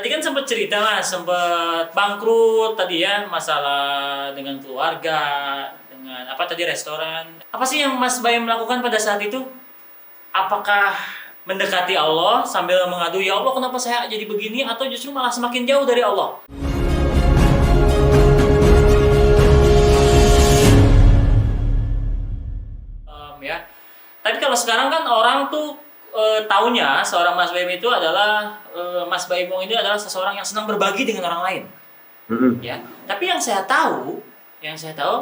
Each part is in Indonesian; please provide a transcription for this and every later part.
tadi kan sempat cerita Mas, sempat bangkrut tadi ya, masalah dengan keluarga, dengan apa tadi restoran. Apa sih yang Mas Baim melakukan pada saat itu? Apakah mendekati Allah sambil mengadu, ya Allah kenapa saya jadi begini, atau justru malah semakin jauh dari Allah? Ya. Tapi kalau sekarang kan orang tuh taunya seorang Mas Baim itu adalah Mas Baimong ini adalah seseorang yang senang berbagi dengan orang lain. Ya. Tapi yang saya tahu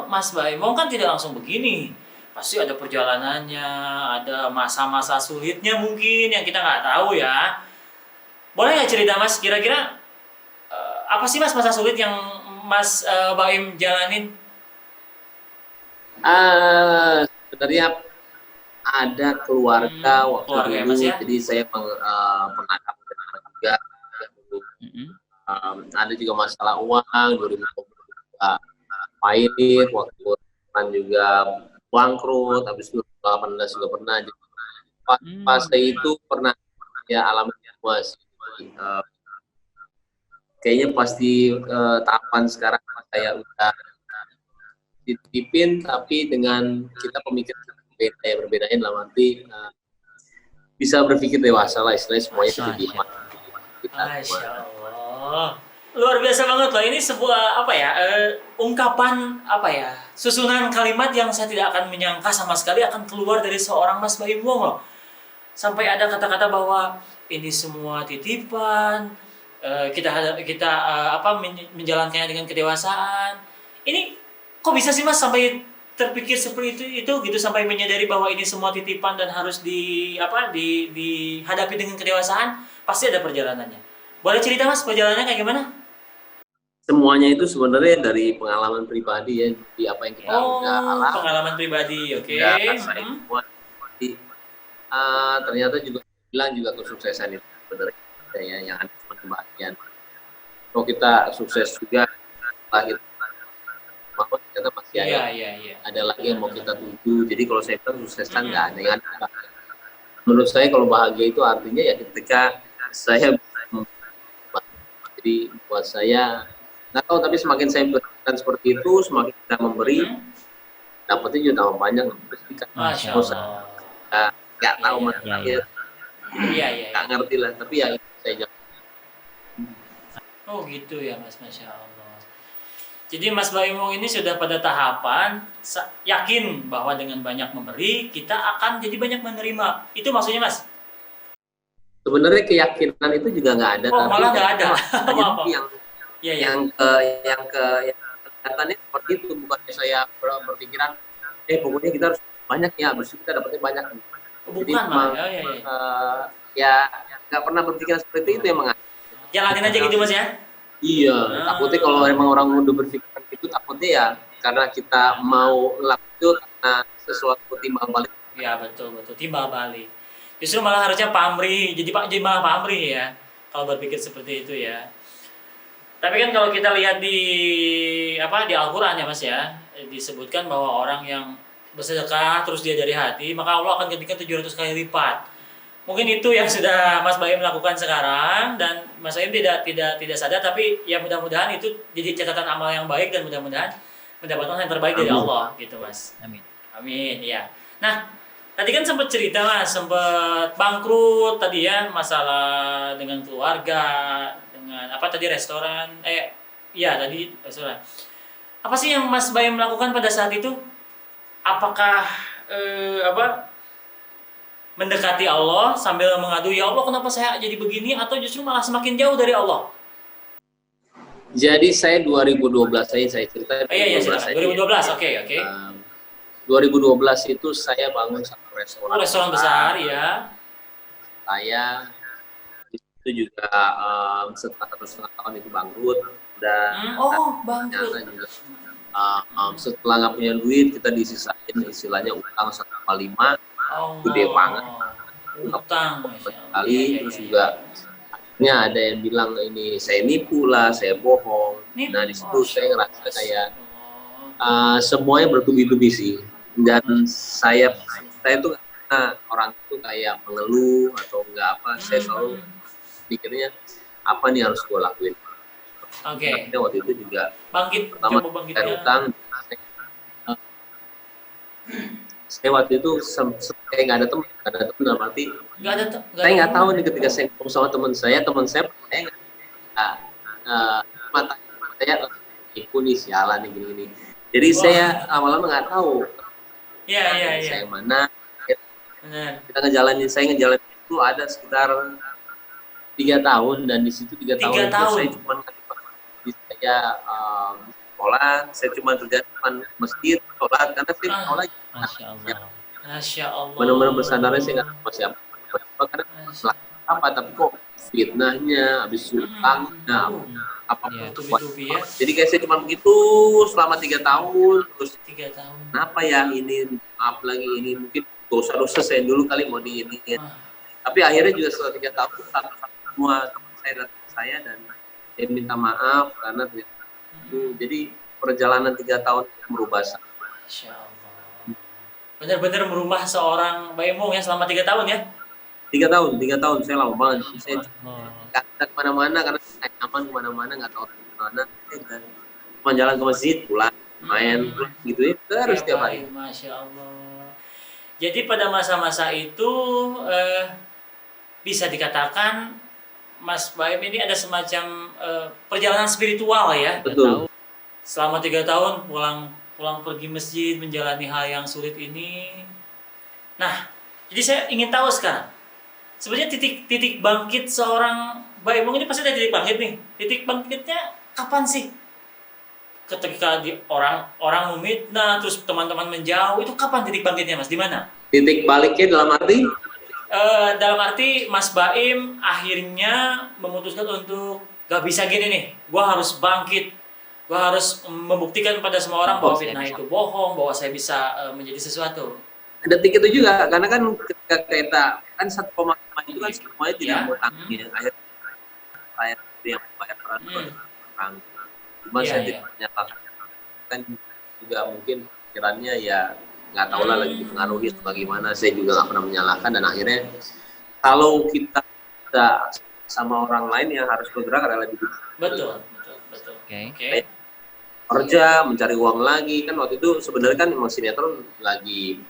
Mas Baimong kan tidak langsung begini. Pasti ada perjalanannya, ada masa-masa sulitnya mungkin yang kita nggak tahu ya. Boleh nggak cerita Mas, kira-kira apa sih Mas masa sulit yang Mas Baim jalanin? Sebenarnya ada keluarga waktu keluarga ya, dulu, Mas ya? jadi saya pernah dapat juga. Ada juga masalah uang 2020 juga pahit, waktu kan juga bangkrut, habis itu 2018 juga pernah. Jadi, fase itu pernah ya alami semua sih. Kayaknya pasti tahapan sekarang saya udah dititipin, tapi dengan kita pemikiran berbeda dalam arti bisa berpikir dewasa lah, istilahnya semuanya seperti Masya Allah, luar biasa banget loh. Ini sebuah apa ya, ungkapan apa ya, susunan kalimat yang saya tidak akan menyangka sama sekali akan keluar dari seorang Mas Baim Wong loh. Sampai ada kata-kata bahwa ini semua titipan, kita menjalankannya dengan kedewasaan. Ini kok bisa sih Mas sampai terpikir seperti itu gitu, sampai menyadari bahwa ini semua titipan dan harus dihadapi dengan kedewasaan? Pasti ada perjalanannya. Boleh cerita Mas perjalanannya kayak gimana? Semuanya itu sebenarnya dari pengalaman pribadi ya, di apa yang kita udah alami. Pengalaman pribadi, oke. Ternyata juga bilang juga kesuksesan itu sebenarnya ya, yang ada cuma kebahagiaan. Kalau kita sukses juga, lahir ternyata masih ada lagi yang mau kita tuju. Jadi kalau saya bilang sukses kan nggak ada yang ada. Menurut saya kalau bahagia itu artinya ya ketika saya, jadi buat saya nggak tahu, tapi semakin saya berpikiran seperti itu, semakin kita memberi, dapatnya juga tambah banyak. Masya Allah. Nggak tahu maksudnya, nggak ngerti lah, tapi ya saya jalan. Oh gitu ya Mas, Masya Allah. Jadi Mas Baimong ini sudah pada tahapan yakin bahwa dengan banyak memberi kita akan jadi banyak menerima. Itu maksudnya Mas? Sebenarnya keyakinan itu juga nggak ada. Oh malah nggak ada. Yang kelihatannya seperti itu, bukan saya berpikiran pokoknya kita harus banyak ya, habis itu kita dapatnya banyak. Bukan, jadi memang ya nggak pernah berpikiran seperti itu emang. Jalanin aja gitu Mas ya? Iya, takutnya kalau emang orang udah berpikir itu, takutnya ya karena kita mau lakukan karena sesuatu timbal balik. Ya betul, timbal balik. Justru malah harusnya pamrih, jadi malah pamrih ya kalau berpikir seperti itu ya. Tapi kan kalau kita lihat di Al-Qur'an ya Mas ya, disebutkan bahwa orang yang bersedekah terus dia dari hati, maka Allah akan gantikan 700 kali lipat. Mungkin itu yang sudah Mas Baim lakukan sekarang, dan Mas Baim tidak sadar, tapi ya mudah-mudahan itu jadi catatan amal yang baik dan mudah-mudahan mendapatkan yang terbaik dari Allah gitu Mas. Amin ya. Nah, tadi kan sempat cerita Mas, sempat bangkrut tadi ya, masalah dengan keluarga, dengan restoran. Tadi restoran. Apa sih yang Mas Baim lakukan pada saat itu? Apakah mendekati Allah sambil mengadu, ya Allah kenapa saya jadi begini, atau justru malah semakin jauh dari Allah? Jadi saya 2012 saya cerita. 2012, oke. 2012 itu saya bangun satu restoran. Restoran besar ya. Saya itu juga setelah 1,5 tahun itu bangkrut, dan bangkrut. Juga, setelah nggak punya duit, kita disisain istilahnya utang 1,5. Gede banget utang sekali. Terus juga akhirnya ada yang bilang ini saya nipu lah, saya bohong. Nah di situ saya ngerasa kayak semuanya bertubi-tubi sih, dan saya tuh orang itu kayak mengeluh atau enggak apa, saya selalu pikirnya apa nih harus gue lakuin. Oke. Akhirnya waktu itu juga Bangkit, pertama coba bangkit saya ya. hutang, saya waktu itu kayak nggak ada teman dalam arti Nggak ada saya nggak tahu teman. nih ketika saya ngomong sama teman saya percaya nggak mata saya ibu nih sialan nih gini. Jadi Wah. saya lama-lama nggak tahu Iya. saya mana. Benar. Kita saya ngejalanin itu ada sekitar 3 tahun, dan di situ 3 tahun 3 itu saya tahun. cuma saya sholat, saya cuma kerja depan masjid sholat karena saya tahu lagi Masya Allah. Masya Allah. benar-benar bersandarnya saya nggak tahu siapa karena Masya apa, tapi kok fitnahnya, habis utangnya, apa Ya, buat. tubi-tubi ya. Jadi kayak saya cuma begitu selama 3 tahun, terus 3 tahun. kenapa ya ini, maaf lagi ini mungkin dosa-dosa saya dulu kali mau diiniin. Tapi akhirnya juga setelah 3 tahun satu-satu semua teman saya datang ke saya dan saya minta maaf karena ternyata itu. Jadi perjalanan 3 tahun merubah saya. Masya Allah. Benar-benar merubah seorang Mbak Emong ya selama 3 tahun ya. 3 tahun saya lama banget. Saya nggak bisa kemana-mana karena saya nyaman kemana-mana, nggak tahu kemana. Cuma jalan ke masjid, pulang, main, gitu ya terus setiap hari. Masya Allah. Jadi pada masa-masa itu bisa dikatakan Mas Baim ini ada semacam perjalanan spiritual ya. Betul. Selama 3 tahun pulang pergi masjid, menjalani hal yang sulit ini. Nah, jadi saya ingin tahu sekarang, sebenarnya titik bangkit seorang Mbak Emong ini pasti ada titik bangkit nih. Titik bangkitnya kapan sih? Ketika orang memfitnah, terus teman-teman menjauh, itu kapan titik bangkitnya, Mas? Di mana? Titik baliknya dalam arti Mas Baim akhirnya memutuskan untuk gak bisa gini nih, gua harus bangkit, gua harus membuktikan pada semua orang bahwa fitnah itu bohong, bahwa saya bisa menjadi sesuatu. Detik itu juga, karena kan ketika kita kan 1,5 itu kan semuanya tidak mau tanggung ya. Akhirnya saya yang membayar orang. Cuma saya tidak menyatakan kan juga mungkin pikirannya ya nggak tahu lah lagi dipengaruhi atau bagaimana. Saya juga nggak pernah menyalahkan, dan akhirnya kalau kita sama orang lain yang harus bergerak adalah diri. Betul. Okay. Kerja, mencari uang lagi, kan waktu itu sebenarnya kan memang sinetron lagi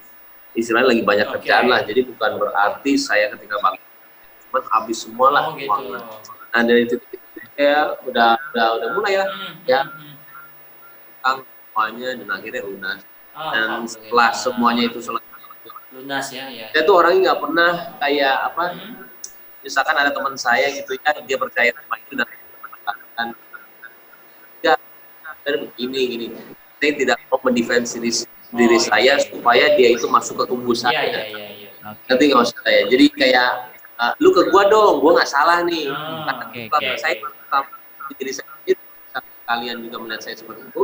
istilahnya lagi banyak kerjaan lah, jadi bukan berarti saya ketika bangkit cuma habis semua lah uangnya. Nah dari titik itu saya udah mulai lah ya semuanya, dan akhirnya lunas. Dan setelah semuanya itu selesai lunas ya. Saya tuh orangnya nggak pernah kayak apa, misalkan ada teman saya gitu ya, dia percaya sama itu dan mengatakan ya dari begini, saya tidak mau mendefense diri saya supaya dia itu masuk ke kubu saya. Nanti nggak maksud saya. Jadi kayak lu ke gua dong, gua nggak salah nih. Karena saya diri saya sendiri, kalian juga melihat saya seperti itu,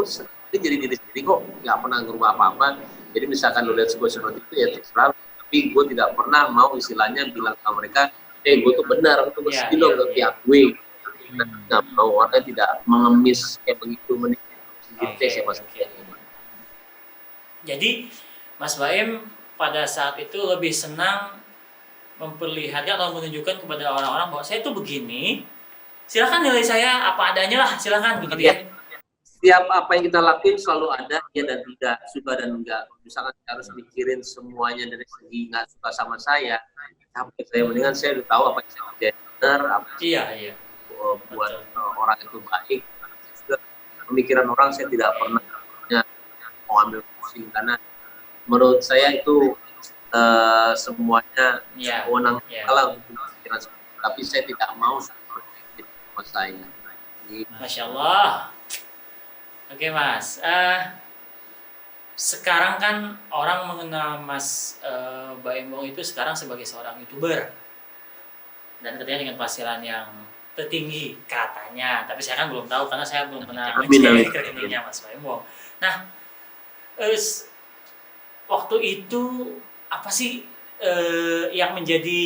jadi diri sendiri kok, nggak pernah berubah apa-apa. Jadi misalkan lu lihat gue seperti itu ya terserah, tapi gue tidak pernah mau istilahnya bilang ke mereka, gue tuh benar, itu mesti dong ke pihak gue. Nggak mau, orang tidak mengemis kayak begitu Jadi Mas Baim pada saat itu lebih senang memperlihatkan atau menunjukkan kepada orang-orang bahwa saya tuh begini, silakan nilai saya apa adanya lah, silakan begitu ya. Setiap apa yang kita lakuin selalu ada ya dan tidak, suka dan enggak. Misalkan harus mikirin semuanya dari segi nggak suka sama saya, sampai saya mendingan saya udah tahu apa yang saya kerjain benar, apa yang buat orang itu baik. Pemikiran orang saya tidak pernah mau ambil pusing, karena menurut saya itu semuanya wewenang Allah untuk pikiran, tapi saya tidak mau seperti itu saya. Masya Allah. Oke Mas, sekarang kan orang mengenal Mas Baim Emong itu sekarang sebagai seorang YouTuber, dan katanya dengan penghasilan yang tertinggi katanya, tapi saya kan belum tahu karena saya belum pernah ngecek rekeningnya Mas Baim Emong. Nah, waktu itu apa sih yang menjadi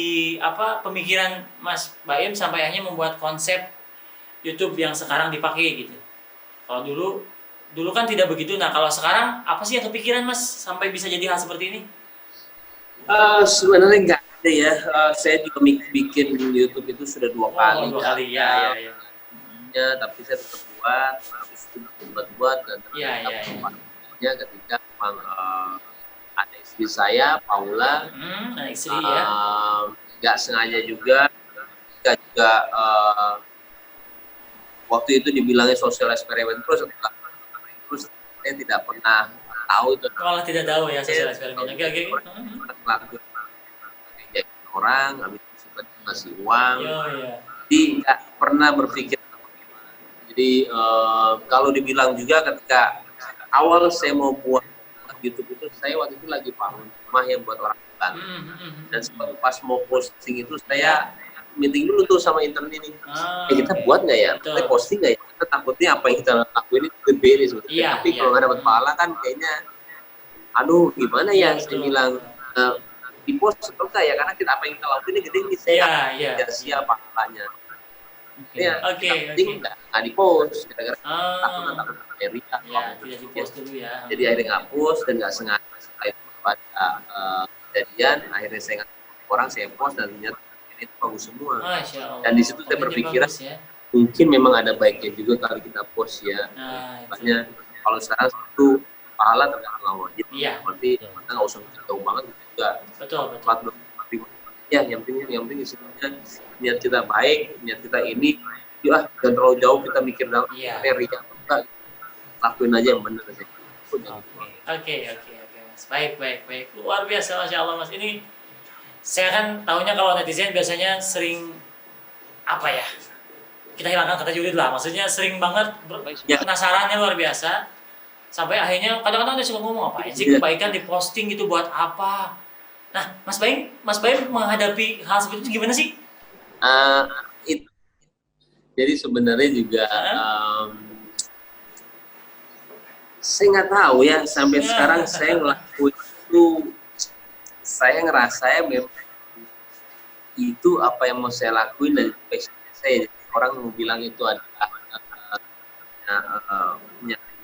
pemikiran Mas Baim sampai akhirnya membuat konsep YouTube yang sekarang dipakai gitu? Kalau dulu kan tidak begitu. Nah kalau sekarang apa sih yang kepikiran Mas sampai bisa jadi hal seperti ini? Sebenarnya ya, saya juga bikin YouTube itu sudah 2 kali. 2 kali, ya. Ya, tapi saya tetap buat, habis itu buat dan Iya. ketika memang ada istri saya, Paula, Nah istri ya. nggak sengaja juga, juga waktu itu dibilangnya sosial eksperimen terus saya tidak pernah tahu itu. Malah tidak tahu ya sosial eksperimen. Oke. Ngelakuin orang, habis itu suka ngasih uang. Iya. Jadi nggak pernah berpikir. Jadi kalau dibilang juga ketika awal saya mau buat YouTube itu, saya waktu itu lagi bangun rumah yang buat orang bukan. Dan pas mau posting itu saya meeting dulu tuh sama intern ini. Kita buat nggak ya? Kita posting nggak ya? Kita takutnya apa yang kita lakuin itu gede nih sebetulnya. Tapi kalau nggak dapat pahala kan kayaknya, aduh gimana ya? Saya bilang di post atau enggak ya? Karena kita apa yang kita lakuin ini gede nih. Saya tidak siap pahalanya. Penting nggak di post. Gara-gara takut Erika. Tidak di post dulu ya. Jadi akhirnya nggak post dan nggak sengaja setelah itu pada kejadian. Akhirnya saya nggak orang, saya post dan ternyata itu bagus semua. Dan di situ saya berpikiran mungkin memang ada baiknya juga kali kita post ya. Makanya kalau sekarang itu pahala tergantung wajib. Berarti kita nggak usah jauh banget juga. Betul. Ya, yang penting isinya niat kita baik, niat kita ini, jangan terlalu jauh kita mikir dalam Erika enggak. Lakuin aja yang benar sih. Oke, Mas. Baik. Luar biasa, Masya Allah, Mas. Ini saya kan tahunya kalau netizen biasanya sering apa ya? Kita hilangkan kata julid lah. Maksudnya sering banget penasarannya luar biasa. Sampai akhirnya kadang-kadang dia suka ngomong apa sih kebaikan diposting gitu buat apa? Nah, Mas Baim menghadapi hal seperti itu gimana sih? Jadi sebenarnya juga saya nggak tahu ya sampai sekarang saya ngelakuin itu, saya ngerasa memang itu apa yang mau saya lakuin dan passion saya. Orang mau bilang itu adalah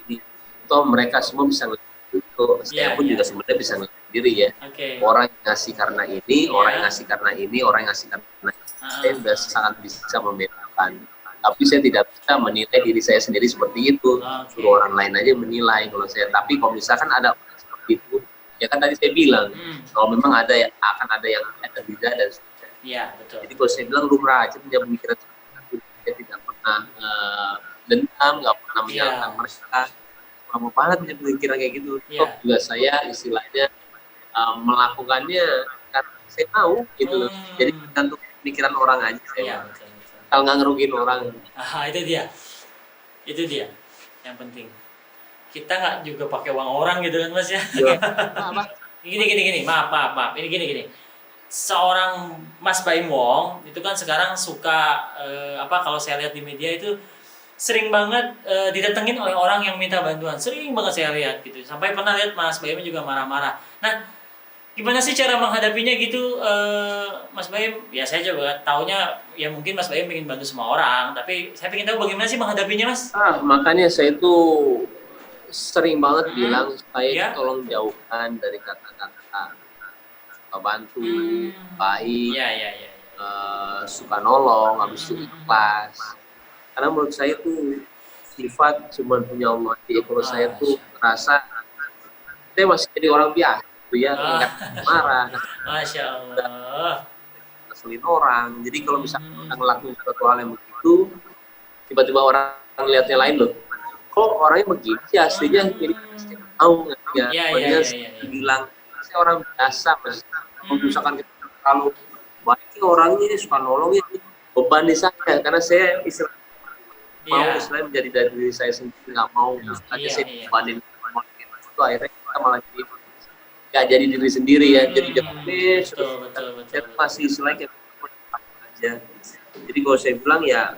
ini, toh mereka semua bisa ngelakuin. Saya pun juga sebenarnya bisa ngelakuin sendiri ya. Orang yang ngasih karena ini, orang yang ngasih karena ini, orang yang ngasih karena ini. Saya sudah sangat bisa membedakan. Tapi saya tidak bisa menilai diri saya sendiri seperti itu. Suruh orang lain aja menilai kalau saya. Tapi kalau misalkan ada orang seperti itu, ya kan tadi saya bilang, kalau memang ada akan ada yang ada beda dan sebagainya. Iya, betul. Jadi kalau saya bilang lumrah aja punya pemikiran seperti itu, saya tidak pernah dendam, nggak pernah menyalahkan mereka. Lama banget punya pemikiran kayak gitu. Toh juga saya istilahnya melakukannya karena saya mau gitu loh. Jadi tergantung pemikiran orang aja saya. Kalau nggak ngerugiin orang. Itu dia yang penting. Kita nggak juga pakai uang orang gitu kan, Mas ya. Gini. Maaf. Ini gini. Seorang Mas Baim Wong itu kan sekarang suka kalau saya lihat di media itu sering banget didatengin oleh orang yang minta bantuan. Sering banget saya lihat gitu. Sampai pernah lihat Mas Baim juga marah-marah. Nah, gimana sih cara menghadapinya gitu, Mas Baim? Ya saya juga taunya ya mungkin Mas Baim ingin bantu semua orang, tapi saya ingin tahu bagaimana sih menghadapinya, Mas? Makanya saya tuh sering banget bilang saya tolong jauhkan dari kata-kata suka bantu, baik, suka nolong, habis itu ikhlas. Karena menurut saya tuh sifat cuma punya Allah. Jadi kalau saya tuh merasa saya masih jadi orang biasa. Nggak marah, Masya Allah, ngeselin orang. Jadi kalau misalnya kita ngelakuin suatu hal yang begitu, tiba-tiba orang lihatnya lain loh, kok orangnya begini sih aslinya jadi tahu nggak ya? Bilang saya orang biasa, mas. Kalau misalkan kita kalau baik orangnya suka nolong ya beban di saya, karena saya istilahnya menjadi dari diri saya sendiri, nggak mau aja saya bebanin itu, akhirnya kita malah nggak jadi diri sendiri ya, jadi betul. Saya masih istilahnya aja. Jadi kalau saya bilang ya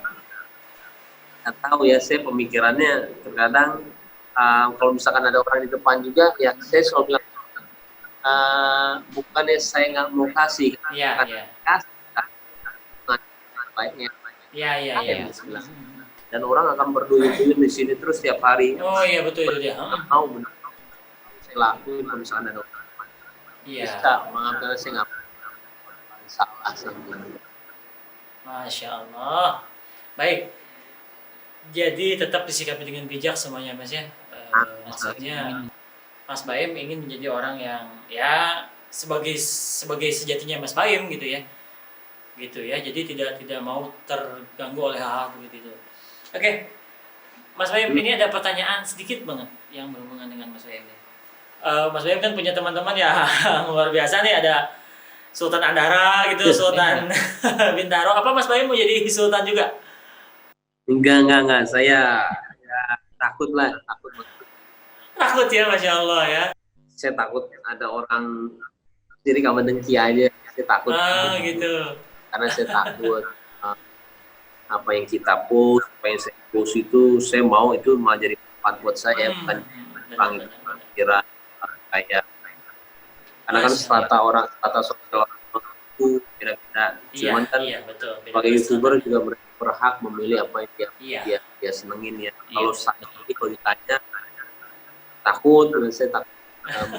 nggak tahu ya, saya pemikirannya terkadang kalau misalkan ada orang di depan juga ya saya selalu bilang bukannya saya nggak mau kasih, baiknya dan orang akan berduyun-duyun di sini terus tiap hari. Betul itu dia. Mau benar saya lakuin kalau misalkan ada orang. Bisa, maaf karena saya nggak salah sih. Masya Allah. Baik, jadi tetap disikapi dengan bijak semuanya Mas ya. Maksudnya Mas Baim ingin menjadi orang yang ya sebagai sejatinya Mas Baim gitu ya. Gitu ya. Jadi tidak mau terganggu oleh hal-hal begitu. Oke. Mas Baim ini ada pertanyaan sedikit banget yang berhubungan dengan Mas Baim. Mas Baim kan punya teman-teman ya luar biasa nih, ada Sultan Andara gitu, Sultan Bintaro. Apa Mas Baim mau jadi sultan juga? Enggak. Saya takut lah, takut. Takut ya, Masya Allah ya. Saya takut ada orang jadi kamu dengki aja. Saya takut. Gitu. Karena saya takut apa yang kita post, apa yang saya post itu saya mau itu mau jadi tempat buat saya, bukan pikiran kayak. Karena kan strata sosial itu beda-beda. Cuman kan sebagai YouTuber juga berhak memilih apa yang dia senengin ya. Kalau saya kalau ditanya takut, saya takut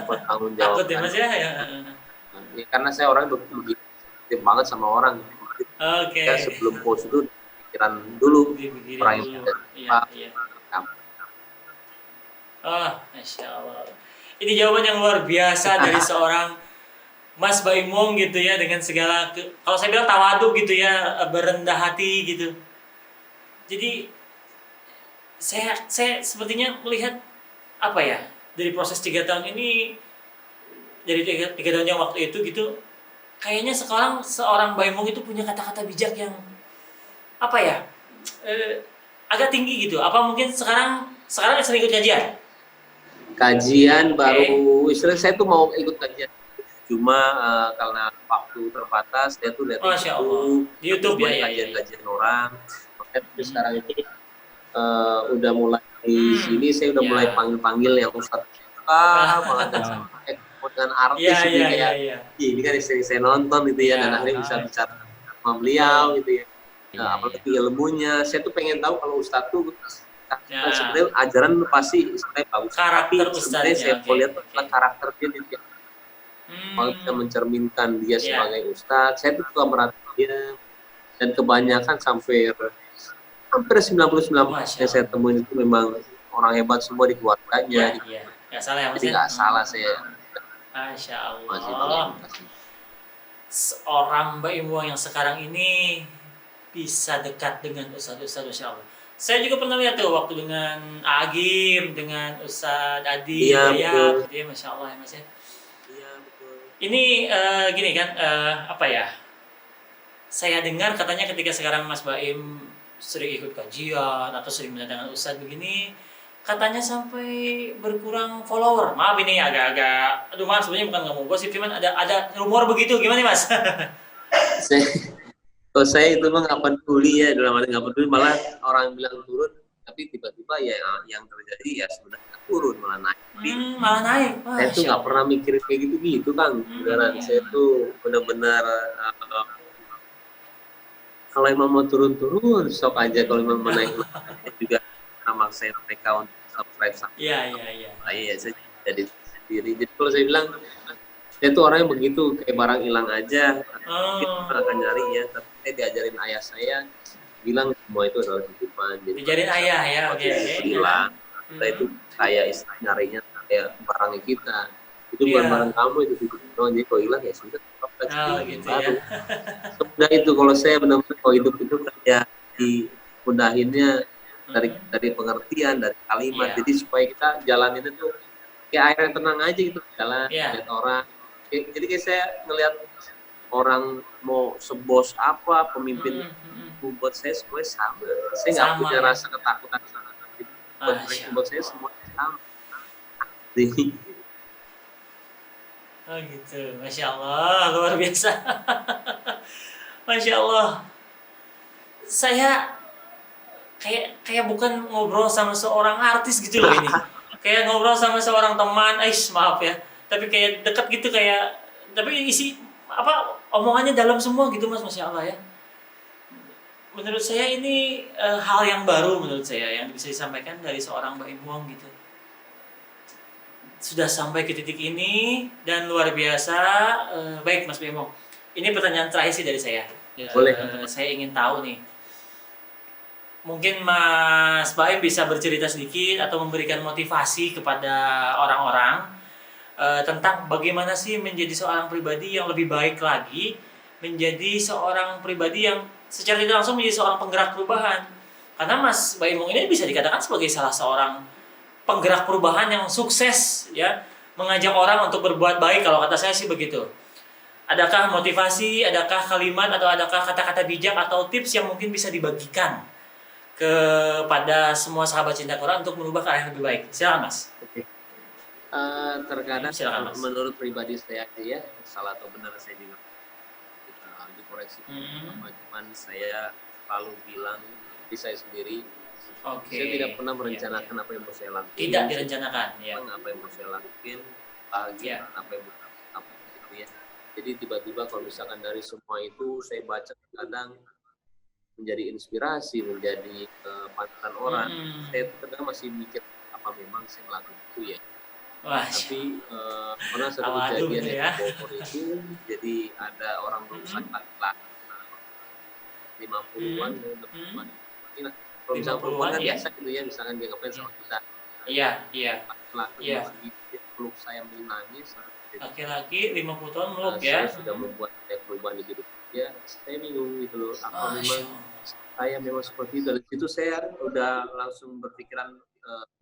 bertanggung jawab. Takut ya Mas ya? Ya, karena saya orang begitu banget sama orang. Ya, sebelum post itu pikiran dulu orang yang Masya Allah. Ini jawaban yang luar biasa dari seorang Mas Baimong gitu ya, dengan segala kalau saya bilang tawadu gitu ya, berendah hati gitu. Jadi saya sepertinya melihat apa ya, dari proses 3 tahun ini, dari 3 tahun yang waktu itu gitu, kayaknya sekarang seorang Baimong itu punya kata-kata bijak yang apa ya, agak tinggi gitu. Apa mungkin sekarang sering ikut kajian baru istilah saya tuh mau ikut kajian, cuma karena waktu terbatas saya tuh lihat di YouTube ya, kajian orang. Makanya sekarang itu udah mulai di sini saya udah mulai panggil yang Ustadz banget dengan artis ini kayak ini kan istri saya nonton gitu ya, dan akhirnya bisa bicara sama beliau gitu ya. Apalagi ilmunya saya tuh pengen tahu kalau Ustadz tuh sebenarnya ajaran pasti sebenarnya bagus, tapi sebenarnya saya lihat karakter dia kalau kita mencerminkan dia sebagai Ustadz, saya tuh suka merhatiin dia, dan kebanyakan hampir 99% yang saya temuin itu memang orang hebat semua di keluarganya. Nggak salah ya Mas. Jadi nggak salah saya. Masya Allah. Seorang Mbak Imwang yang sekarang ini bisa dekat dengan Ustadz-Ustadz, Masya Allah. Saya juga pernah lihat tuh waktu dengan Agim, dengan Ustadz Adi, Bayat, dia Masya Allah ya Mas ya. Iya betul. Ini gini kan, apa ya? Saya dengar katanya ketika sekarang Mas Baim sering ikut kajian atau sering mendatangkan Ustadz begini, katanya sampai berkurang follower. Maaf ini agak-agak, aduh Mas, sebenarnya bukan nggak mau gosip, cuman ada rumor begitu, gimana nih Mas? Kalau saya itu mah nggak peduli ya, dalam arti nggak peduli, malah orang bilang turun, tapi tiba-tiba ya yang terjadi ya sebenarnya turun malah naik. Malah naik. Saya tuh nggak pernah mikir kayak gitu Kang. Beneran saya tuh benar-benar kalau emang mau turun sok aja, kalau emang mau naik juga nama saya mereka untuk subscribe sama. Iya, saya jadi sendiri. Jadi kalau saya bilang saya tuh orangnya begitu, kayak barang hilang aja kita akan nyari ya. Tapi saya diajarin ayah saya bilang semua itu adalah titipan. Diajarin ayah ya, hilang. Kita itu kayak istilah nyarinya kayak barangnya kita. Itu bukan barang kamu, itu titipan. Jadi kalau hilang ya sudah. Gitu baru. Semudah itu kalau saya benar-benar kalau hidup itu kayak dimudahinnya dari pengertian, dari kalimat. Jadi supaya kita jalanin itu kayak air yang tenang aja gitu, jalan lihat orang. Jadi kayak saya ngelihat orang mau sebos apa, pemimpin buat saya semuanya sama. Saya nggak punya rasa ketakutan sama. Buat saya semuanya sama. Gitu, Masya Allah, luar biasa. Masya Allah. Saya kayak bukan ngobrol sama seorang artis gitu loh ini. Kayak ngobrol sama seorang teman, maaf ya. Tapi kayak dekat gitu, tapi isi omongannya dalam semua gitu Mas, Masya Allah ya. Menurut saya ini hal yang baru menurut saya yang bisa disampaikan dari seorang Mbak Imwang gitu. Sudah sampai ke titik ini dan luar biasa. Baik Mas Baimong, Ini pertanyaan terakhir sih dari saya. Boleh. Saya ingin tahu nih. Mungkin Mas Baim bisa bercerita sedikit atau memberikan motivasi kepada orang-orang tentang bagaimana sih menjadi seorang pribadi yang lebih baik lagi, menjadi seorang pribadi yang secara tidak langsung menjadi seorang penggerak perubahan. Karena Mas Baimong ini bisa dikatakan sebagai salah seorang penggerak perubahan yang sukses ya, mengajak orang untuk berbuat baik kalau kata saya sih begitu. Adakah motivasi, adakah kalimat atau adakah kata-kata bijak atau tips yang mungkin bisa dibagikan kepada semua sahabat cinta Quran untuk merubah ke arah yang lebih baik? Silakan Mas. Oke. Terkadang Silakan, Mas. menurut pribadi saya ya, salah atau benar saya juga dikoreksi. Cuman saya selalu bilang di saya sendiri, saya tidak pernah merencanakan apa yang mau saya lakukan. Tidak direncanakan, ya. Apa yang mau saya lakukan, bahagia apa yang mau saya lakukan gitu ya. Jadi tiba-tiba kalau misalkan dari semua itu saya baca kadang menjadi inspirasi, menjadi panutan orang. Saya kadang masih mikir apa memang saya melakukan itu ya. Wah, tapi pernah satu kejadian di Bogor itu, jadi ada orang berusaha laki-laki 50-an, 60-an. Kalau misalnya perempuan kan biasa gitu ya, misalkan dia ngefans sama kita. Iya. Laki-laki masih peluk saya menangis. Laki-laki 50 tahun meluk ya. Saya sudah membuat perubahan di hidup dia. Saya bingung gitu loh, apa memang saya memang seperti itu. Dari situ saya udah langsung berpikiran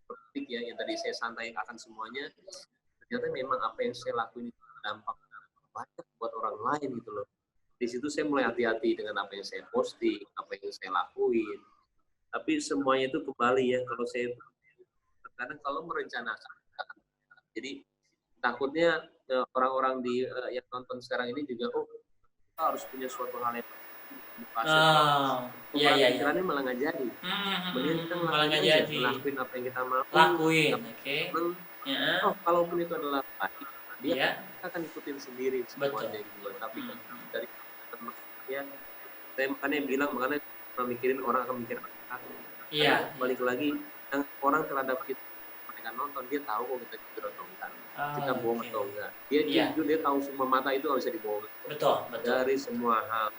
berpikir ya, yang tadi saya santai akan semuanya, ternyata memang apa yang saya lakuin itu dampak banyak buat orang lain gitu loh. Di situ saya mulai hati-hati dengan apa yang saya posting, apa yang saya lakuin. Tapi semuanya itu kembali ya, kalau saya terkadang kalau merencanakan, jadi takutnya orang-orang di yang nonton sekarang ini juga, kita harus punya suatu hal yang pikirannya malah nggak jadi. Mending kita ngelakuin apa yang kita mau. Kalaupun itu adalah baik, dia akan ikutin sendiri semuanya gitu. Tapi dari ya, saya makanya mikirin orang akan mikir apa. Balik lagi, yang orang terhadap kita mereka nonton, dia tahu kok kita jujur atau enggak, kita bohong atau enggak. Dia jujur, dia tahu semua, mata itu nggak bisa dibohong. Betul. Dari semua hal,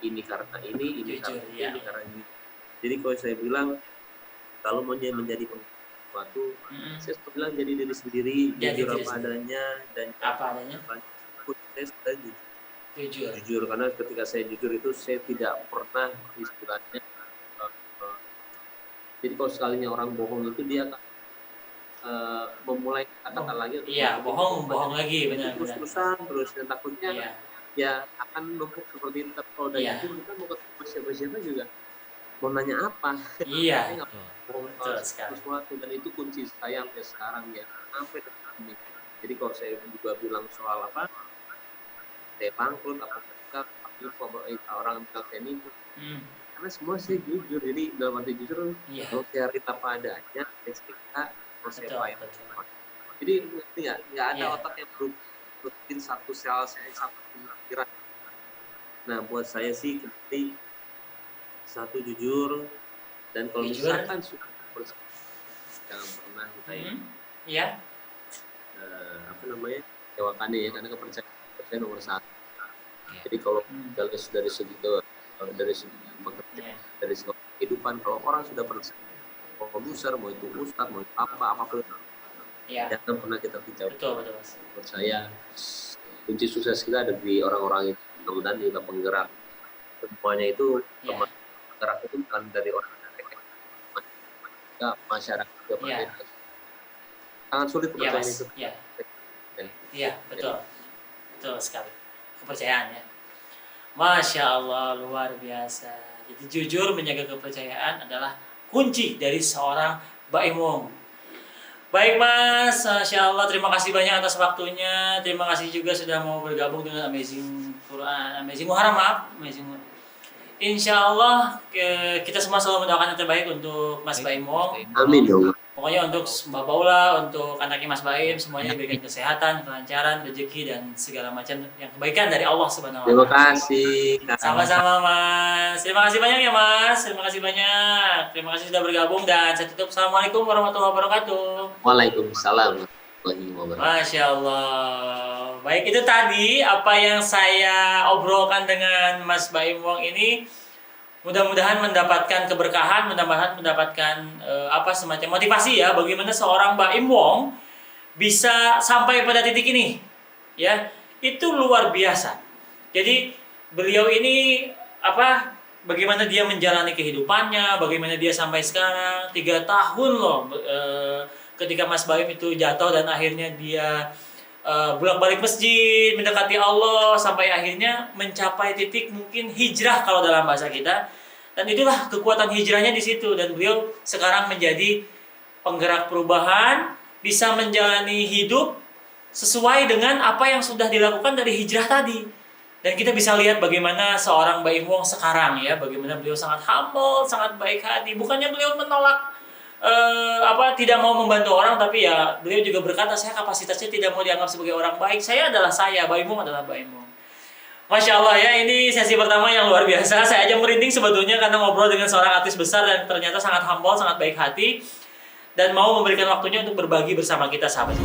ini karena ini karena ini. Jadi kalau saya bilang, kalau mau menjadi sesuatu, saya bilang jadi diri sendiri, jujur apa adanya, dan saya sudah jujur. Karena ketika saya jujur itu, saya tidak pernah istilahnya. Jadi kalau sekalinya orang bohong itu, dia akan memulai kata-kata lagi. Bohong lagi, benar. Terus dan takutnya ya akan numpuk seperti itu. Kalau udah yakin, kita mau ketemu siapa-siapa juga mau nanya apa. Iya. Sesuatu, dan itu kunci saya sampai sekarang ya, sampai detik ini. Jadi kalau saya juga bilang soal apa, saya bangkrut, orang bilang saya nipu, karena semua saya jujur. Jadi dalam arti jujur, kalau kita apa adanya, kita proses lain. Jadi nggak ada otak yang bikin satu sel satu pikiran. Nah, buat saya sih seperti satu, jujur, dan kalau misalkan sudah jangan pernah kita kecewakannya ya, karena kepercayaan nomor satu. Jadi kalau dari segi pekerjaan, dari segi kehidupan, kalau orang sudah percaya, mau produser, mau itu ustadz, mau itu apapun, jangan pernah kita bicara. Betul. Percaya kunci sukses kita ada di orang-orang itu, mudah-mudahan kita penggerak. Semuanya itu penggerak itu bukan dari orang masyarakat juga. Sangat sulit percaya itu. Iya, betul sekali. Kepercayaan ya. Masya Allah, luar biasa. Jadi jujur menjaga kepercayaan adalah kunci dari seorang Baim Wong. Baik Mas, Masya Allah, terima kasih banyak atas waktunya. Terima kasih juga sudah mau bergabung dengan Amazing Quran, Amazing Muharram, Insya Allah kita semua selalu mendoakan yang terbaik untuk Mas Baim Wong. Amin dong. Pokoknya untuk Mbak Paula, untuk anaknya Mas Baim, semuanya diberikan kesehatan, kelancaran, rezeki, dan segala macam yang kebaikan dari Allah Subhanahu wa Ta'ala. Terima kasih. Sama-sama Mas. Terima kasih banyak ya Mas. Terima kasih banyak. Terima kasih sudah bergabung, dan saya tutup. Assalamualaikum warahmatullahi wabarakatuh. Waalaikumsalam warahmatullahi wabarakatuh. Masya Allah. baik itu tadi apa yang saya obrolkan dengan Mas Baim Wong ini. Mudah-mudahan mendapatkan keberkahan, mudah-mudahan mendapatkan apa semacam motivasi ya bagaimana seorang Baim Wong bisa sampai pada titik ini. Ya, itu luar biasa. Jadi beliau ini apa bagaimana dia menjalani kehidupannya, bagaimana dia sampai sekarang 3 tahun loh ketika Mas Baim itu jatuh dan akhirnya dia bolak-balik masjid, mendekati Allah sampai akhirnya mencapai titik mungkin hijrah kalau dalam bahasa kita. Dan itulah kekuatan hijrahnya di situ dan beliau sekarang menjadi penggerak perubahan, bisa menjalani hidup sesuai dengan apa yang sudah dilakukan dari hijrah tadi. Dan kita bisa lihat bagaimana seorang Baim Wong sekarang ya, bagaimana beliau sangat humble, sangat baik hati. Bukannya beliau menolak tidak mau membantu orang, tapi ya beliau juga berkata saya kapasitasnya tidak mau dianggap sebagai orang baik. Saya adalah saya, Baim Wong adalah Baim Wong. Masya Allah ya, ini sesi pertama yang luar biasa. Saya aja merinding sebetulnya karena ngobrol dengan seorang artis besar dan ternyata sangat humble, sangat baik hati dan mau memberikan waktunya untuk berbagi bersama kita sahabat.